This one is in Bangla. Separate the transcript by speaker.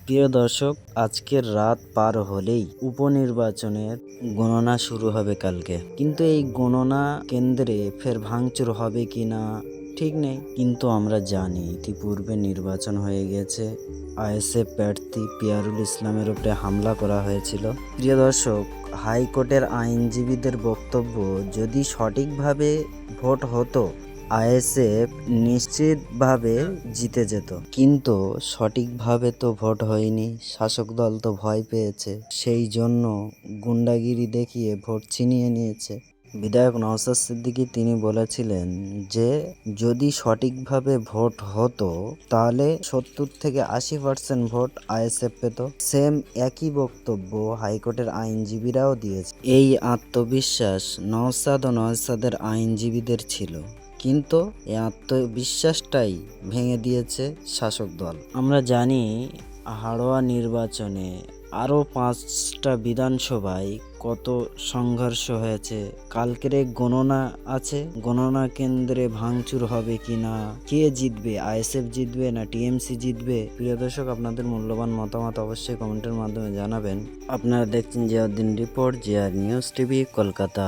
Speaker 1: প্রিয় দর্শক, আজকের রাত পার হলেই উপনির্বাচনের গণনা শুরু হবে কালকে। কিন্তু এই গণনা কেন্দ্রে ফের ভাঙচুর হবে কিনা ঠিক নেই। কিন্তু আমরা জানি ইতিপূর্বে নির্বাচন হয়ে গেছে, আইএসএফ প্রার্থী পিয়ারুল ইসলামের উপরে হামলা করা হয়েছিল। প্রিয় দর্শক, হাইকোর্টের আইনজীবীদের বক্তব্য, যদি সঠিকভাবে ভোট হতো আইএসএফ নিশ্চিতভাবে জিতে যেত। কিন্তু সঠিকভাবে তো ভোট হয়নি, শাসক দল তো ভয় পেয়েছে, সেই জন্য গুন্ডাগিরি দেখিয়ে ভোট ছিনিয়ে নিয়েছে। বিধায়ক নওশাদ সিদ্দিকী তিনি বলেছিলেন যে যদি সঠিকভাবে ভোট হতো তাহলে 70 থেকে 80% ভোট আইএসএফ পেত। সেম একই বক্তব্য হাইকোর্টের আইনজীবীরাও দিয়েছে। এই আত্মবিশ্বাস নওশাদ ও নওশাদের আইনজীবীদের ছিল, কিন্তু এই আত্মবিশ্বাসটাই ভেঙে দিয়েছে শাসক দল। আমরা জানি হাড়োয়া নির্বাচনে আরও 5টা বিধানসভায় কত সংঘর্ষ হয়েছে। কালকের গণনা আছে, গণনা কেন্দ্রে ভাঙচুর হবে কিনা, কে জিতবে, আইএসএফ জিতবে না টিএমসি জিতবে? প্রিয় দর্শক, আপনাদের মূল্যবান মতামত অবশ্যই কমেন্টের মাধ্যমে জানাবেন। আপনারা দেখছেন Ziauddin report, GR news TV, Kolkata.